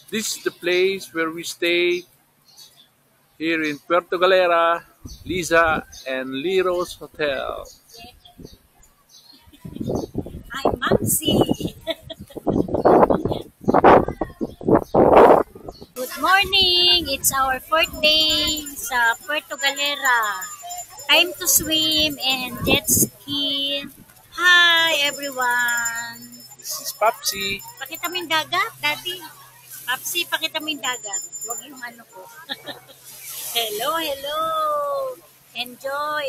This is the place where we stay here in Puerto Galera, Lisa and Liro's Hotel. I'm Mamsi. Good morning! It's our fourth day sa Puerto Galera. Time to swim and jet ski. Hi everyone! This is Papsi. Pakita mo yung dagat, Daddy. Papsi, pakita mo yung dagat. Huwag yung ano ko. Hello, hello! Enjoy!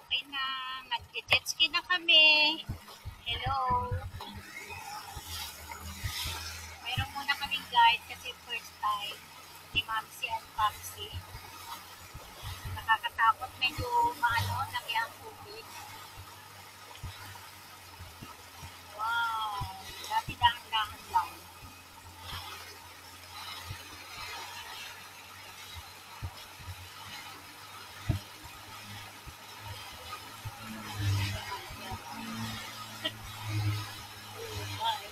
Okay na, nag-jet ski na kami. Hello! Mayroon muna kaming guide kasi first time ni Mamsi and Papsi. Nakakatakot medyo maano, laki ang tubig. Wow! Dati dahan-dahan lang. Bye.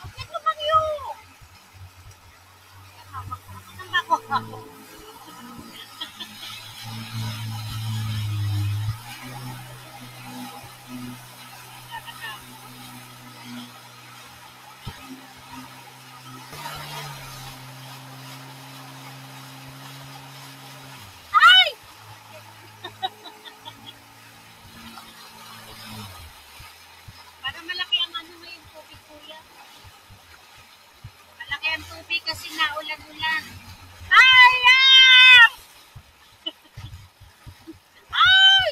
Bakit naman yun? Ang ako. Ay! Parang malaki ang ano ngayon tubig, kuya. Malaki ang tubig kasi naulan-ulan. Ay! Ah! Ay!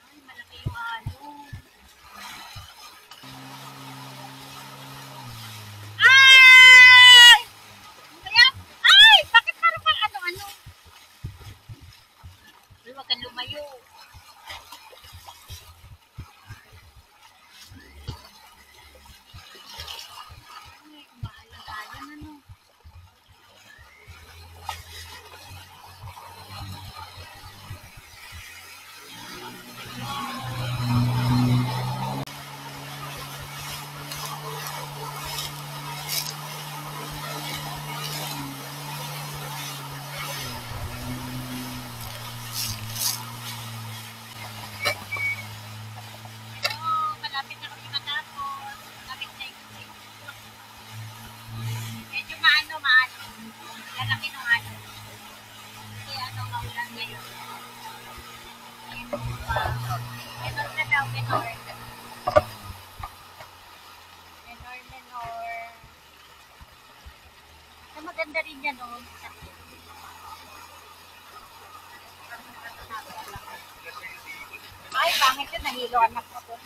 Ay, malaki yung alon. Ay! Ano ba yan? Ay! Bakit parang pang ano-ano? Uy, huwag kang lumayo. Ay, umaalang-alang ano. Oh, malapit na kami matapos. Malapit na yung medyo maano. Lalaki ng ano. Kasi ano, maulan ngayon. Menor na daw, menor. Menor. Ay, maganda rin yan, no? Ay, pangit yun. Nahilo anak ko doon.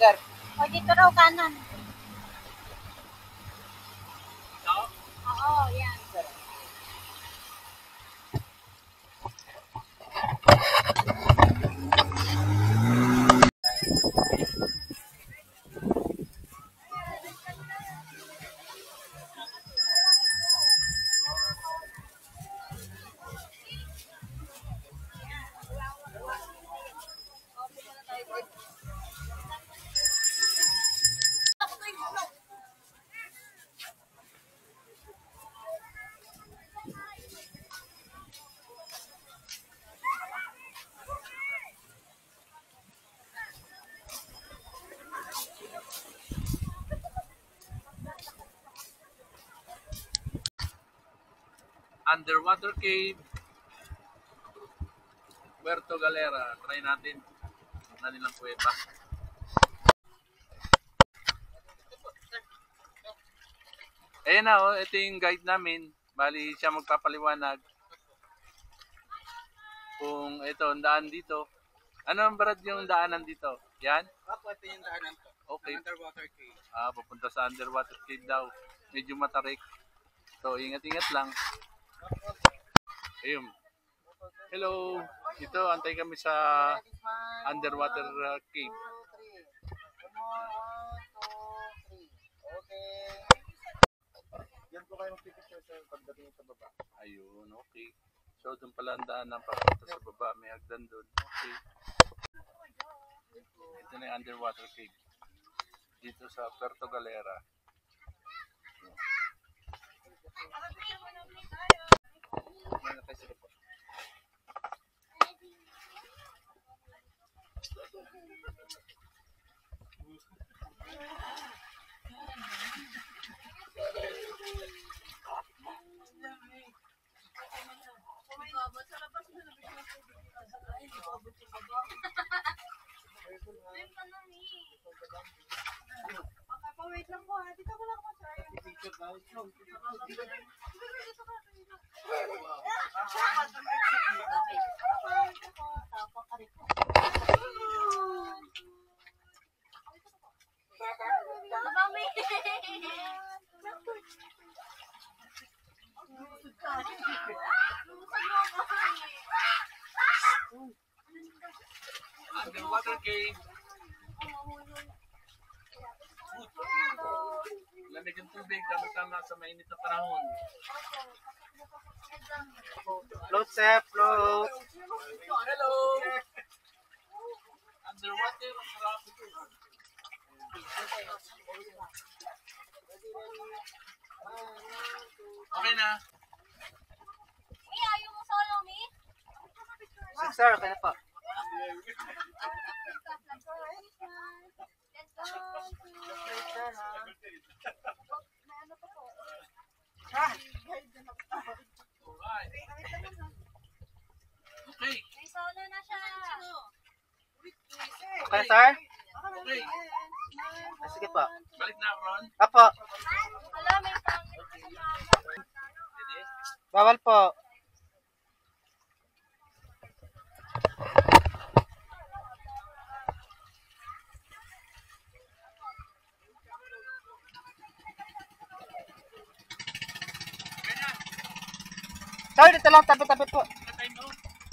Sir. O, dito raw kanan. Oo, yan. Underwater cave, Puerto Galera. Try natin. Na nilang kuweba. Ayan na, oh, ito yung guide namin. Bali siya magpapaliwanag. kung ito ang daan dito. Ano ang Brad yung daanan dito? Yan? Opo, ito yung daanan po. Okay. Underwater cave. Pupunta sa underwater cave daw. Medyo matarik. So, ingat-ingat lang. Ayun. Hello. Ito, antay kami sa underwater cave. 1, 2, 3. Okay. Yan po kayo magpipicture sa pagdating sa baba. Ayun, okay. So, doon pala ang daan ng papunta sa baba. May hagdan doon. Okay. Ito na yung underwater cave. Dito sa Puerto Galera. Wait lang po ha. Dito ko lang po, sir. Underwater cave. Lamig ang tubig, tama-tama sa mainit na panahon. Float, sir. Float. Hello! Underwater, sarap ito. Okay na. Ayaw mo solo, me? Sir, sir, kaya pa. Okay. May solo na siya. Okay, sir? Okay. Sige po. Balik na ako ron. Apo. Hello, may solo. Bawal po. Sir, dito lang. Tabi-tabi po.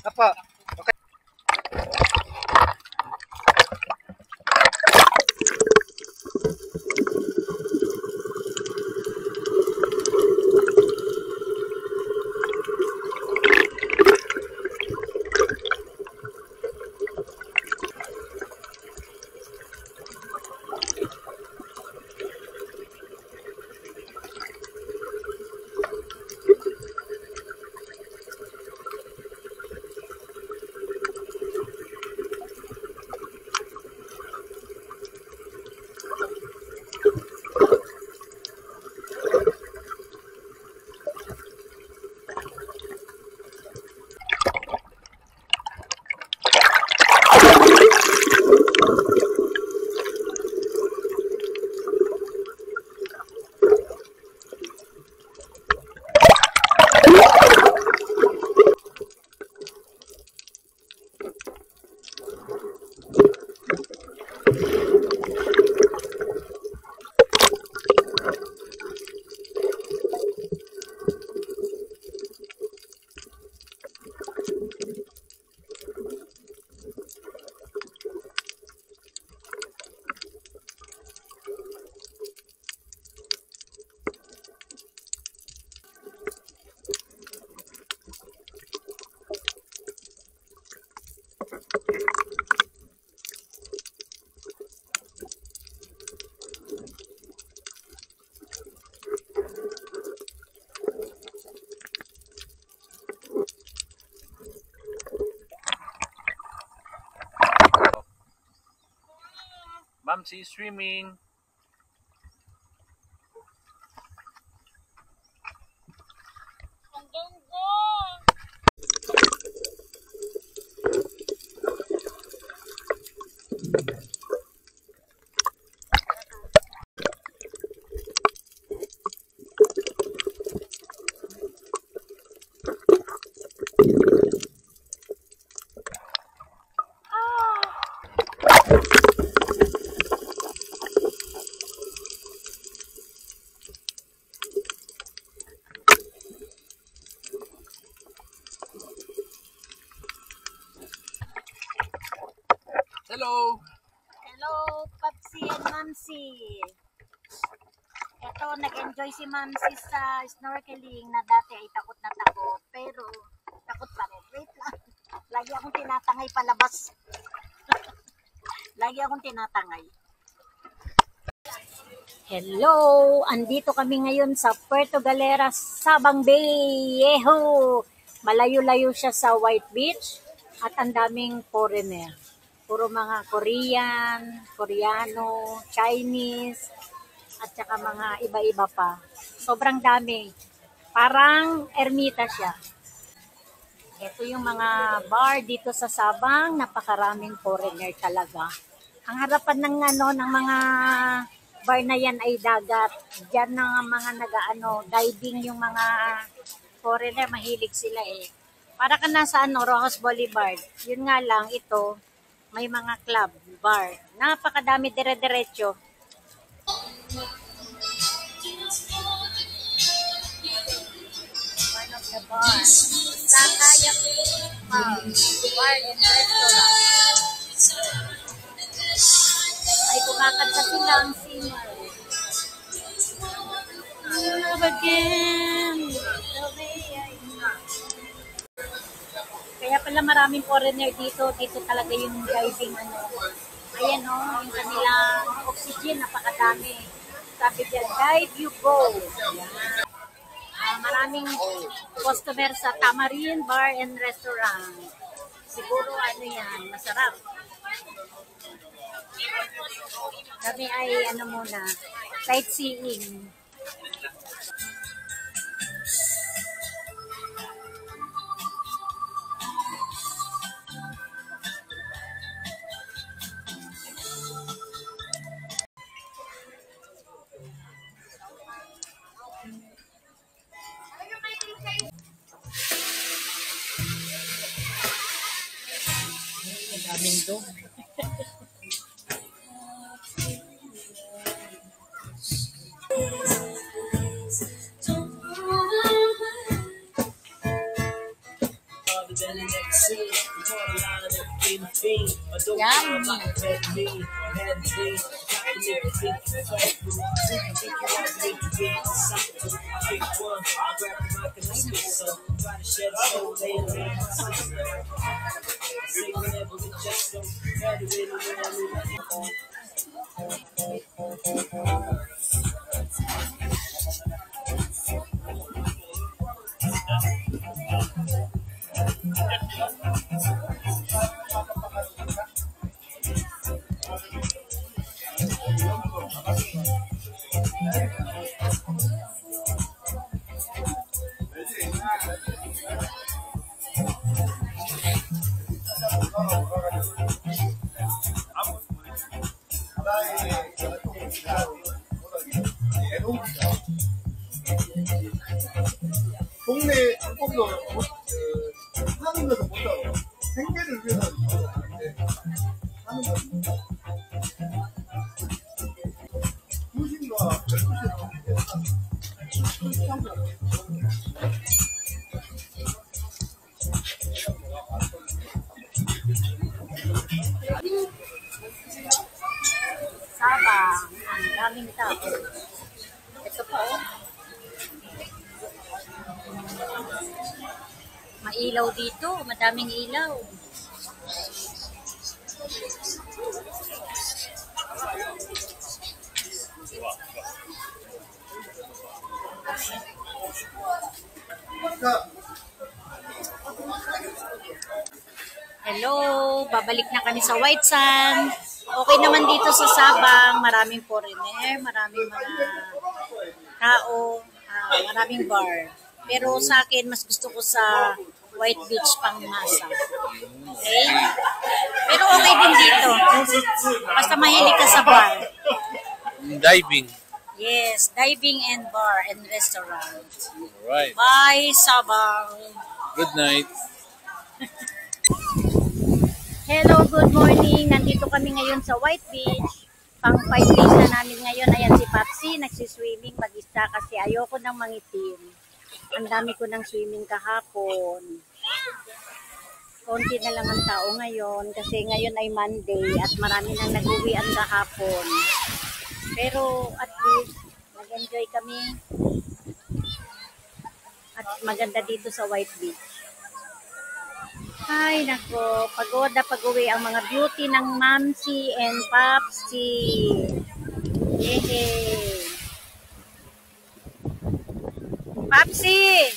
Apo. Okay. Mamsi swimming. Ang ganda. Hello. Hello, Papsi and Mamsi. Ito, nag-enjoy si Mamsi sa snorkeling na dati ay takot na takot. Pero, takot pa rin. Wait lang. Lagi akong tinatangay palabas. Lagi akong tinatangay. Hello! Andito kami ngayon sa Puerto Galera, Sabang Bay. Yeho! Malayo-layo siya sa White Beach at ang daming foreigner. Puro mga Korean, Koreano, Chinese, at saka mga iba-iba pa. Sobrang dami. Parang ermita siya. Ito yung mga bar dito sa Sabang. Napakaraming foreigner talaga. Ang harapan ng mga bar na yan ay dagat. Diyan ng mga diving yung mga foreigner. Mahilig sila eh. Para ka nasa Rojas Boulevard. Yun nga lang, ito, may mga club, bar. Napakadami dire-diretso. One of the bars. Sakaya bar and restaurant. Ay, kumakanta sila ang singer. Love again. Kaya pala maraming foreigner dito. Dito talaga yung diving Ayan yung kanilang oxygen, napakadami. Sabi dyan, dive you go. Ayan. Maraming customer sa Tamarin Bar and Restaurant. Siguro yan, masarap. Kami ay muna, sightseeing. Daming dog. 동네 조금도 하는 것은 못하고 생계를 위해서 하는 것입니다. 2시인가 12시에 Sabang. Ang daming tao. Ito po. Mailaw dito. Madaming ilaw. Hello, babalik na kami sa White Sand. Okay naman dito sa Sabang, maraming foreigner, maraming mga tao, maraming bar. Pero sa akin, mas gusto ko sa White Beach Pangmasa. Okay? Pero okay din dito. Basta mahilig ka sa bar. Diving. Yes, diving and bar and restaurant. Alright. Bye, Sabang. Good night. Hello, good morning. Nandito kami ngayon sa White Beach. Pang 5 days na namin ngayon. Ayan si Papsi, nagsiswimming mag-isa kasi ayoko nang mangitim. Ang dami ko ng swimming kahapon. konti na lang ang tao ngayon kasi ngayon ay Monday at marami nang nag-uwian kahapon. Pero at least nag-enjoy kami at maganda dito sa White Beach. Ay nako, pagod na pag-uwi ang mga beauty ng Mamsi and Papsi. Yehey! Papsi!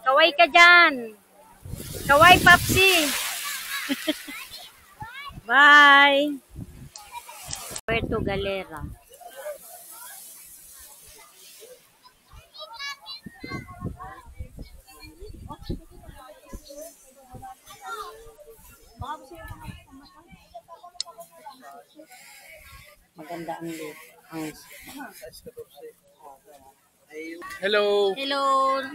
Kaway ka dyan! Kaway, Papsi! Bye! Puerto Galera. Maganda ang lake. Hello. Hello,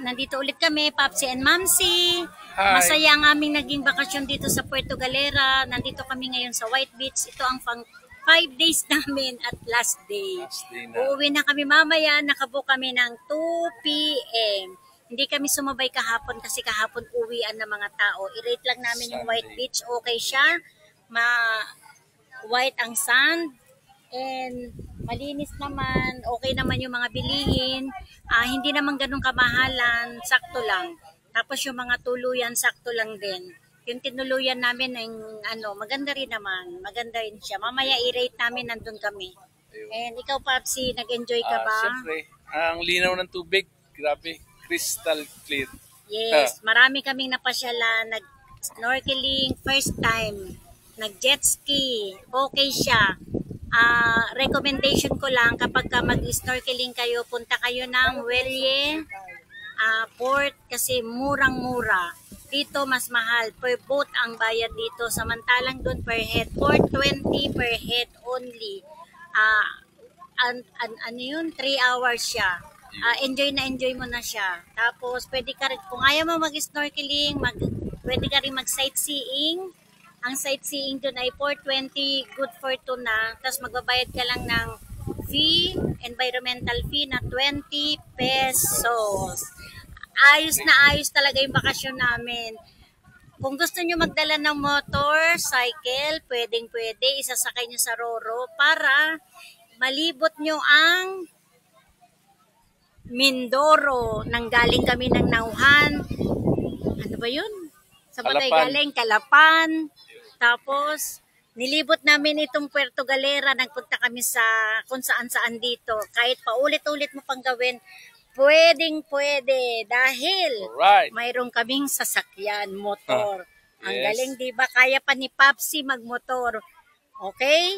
nandito ulit kami, Papsi and Mamsi. Hi. Masaya ang aming naging bakasyon dito sa Puerto Galera. Nandito kami ngayon sa White Beach. Ito ang 5 days namin at last day. Last day na. Uuwi na kami mamaya. Nakabook kami ng 2 p.m. Hindi kami sumabay kahapon kasi kahapon uwian ng mga tao. I-rate lang namin yung White Sunday. Beach. Okay siya. White ang sand. And malinis naman, okay naman yung mga bilihin, hindi naman ganun kamahalan, sakto lang. Tapos yung mga tuluyan, sakto lang din. Yung tinuluyan namin, maganda rin naman, maganda rin siya. Mamaya i-rate namin, nandun kami. And ikaw, Papsi, nag-enjoy ka ba? Siyempre, ang linaw ng tubig, grabe, crystal clear. Yes, marami kaming napasyalan, nag-snorkeling, first time, nag-jet ski, okay siya. Recommendation ko lang kapag ka mag-snorkeling kayo, punta kayo ng Huelye Port kasi murang-mura. Dito mas mahal, per boat ang bayad dito. Samantalang doon per head, 420 per head only. Ano yun? 3 hours siya. Enjoy na enjoy mo na siya. Tapos pwede ka rin, kung ayaw mo mag-snorkeling, pwede ka rin mag-sightseeing. Ang sightseeing doon ay 420, good for 2 na. Tapos magbabayad ka lang ng fee, environmental fee na 20 pesos. Ayos na ayos talaga yung bakasyon namin. Kung gusto nyo magdala ng motor, cycle, pwedeng-pwede, isasakay nyo sa Roro para malibot nyo ang Mindoro. Nanggaling kami ng Nauhan. Ano ba yun? Sa Batay galing, Calapan. Tapos, nilibot namin itong Puerto Galera. Nagpunta kami sa kung saan-saan dito. Kahit paulit-ulit mo pang gawin, pwedeng-pwede. Dahil mayroon kaming sasakyan, motor. Ang galing, di ba? Kaya pa ni Papsi magmotor. Okay?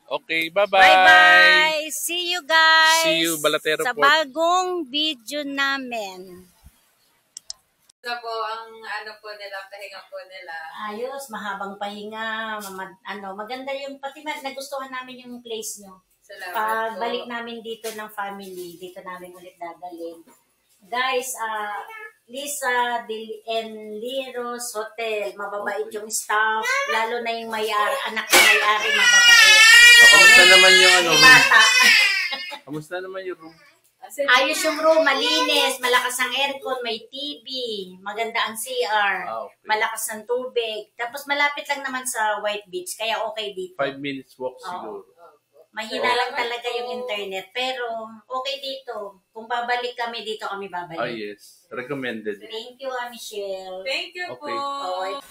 Okay, bye-bye. Bye-bye. See you guys. See you, Balatero sa Port. bagong video namin. Ito po ang nila, pahinga po nila. Ayos, mahabang pahinga, maganda yung, pati nagustuhan namin yung place nyo. Salamat Pagbalik namin dito ng family, dito namin ulit dadalhin. Guys, Lisa and Liros Hotel, mababait yung staff, lalo na yung may-ari, anak ng may-ari, mababait. Kamusta naman yung Bata. Kamusta naman yung room? Ayos yung room, malinis, malakas ang aircon, may TV, maganda ang CR, Okay. malakas ang tubig. Tapos malapit lang naman sa White Beach, kaya okay dito. 5 minutes walk siguro. Mahina lang talaga yung internet, pero okay dito. Kung babalik kami, dito kami babalik. Yes. Recommended. Thank you, Michelle. Thank you Okay. po.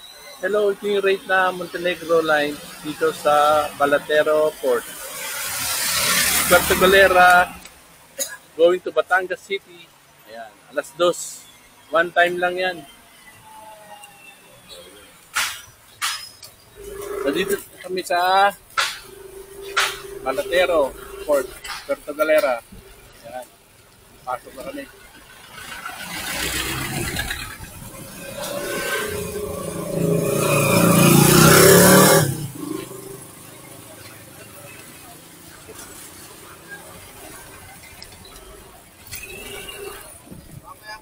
Hello, ito yung rate na Montenegro line dito sa Balatero Port. Puerto Galera, going to Batangas City. Ayan, alas 2. One time lang yan. Nandito kami sa Balatero Port, Puerto Galera. Ayan, pasok na kami.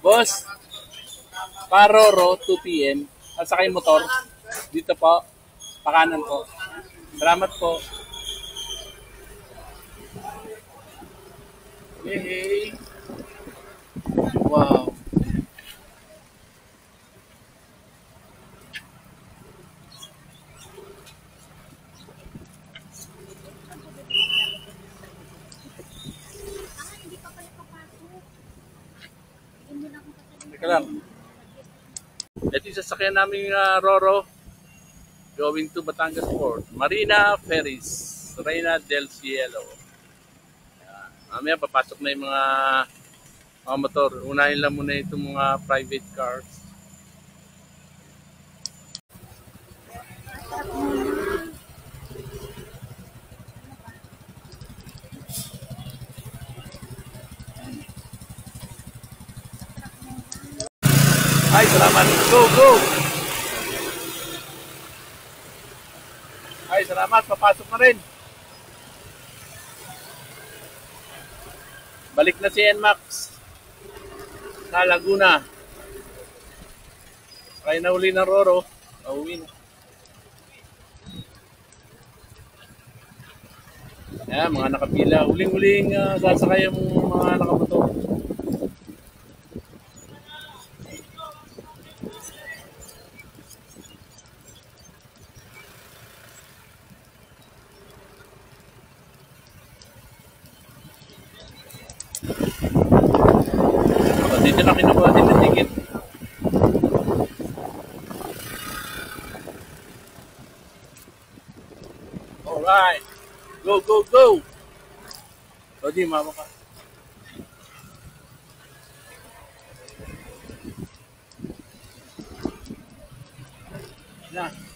Boss, Paroro, 2 p.m. At saka yung motor. Dito po. Pakanan po. Salamat po. Hey. Wow. Teka lang. Ito yung sasakyan namin Roro going to Batangas Port. Marina Ferries, Reina del Cielo. Ayan. Mamaya papasok na yung mga motor. Unahin lang muna itong mga private cars. Ay, salamat. Go, go! Ay, salamat. Papasok na rin. Balik na si NMAX sa Laguna. Kaya nauli ng Roro. Nauwi na. Ayan, mga nakapila. Uling-uling sasakay ang mga nakamotor. Dito na kinukuha din ng ticket. Alright. Go, go, go! O di, mama ka. Na.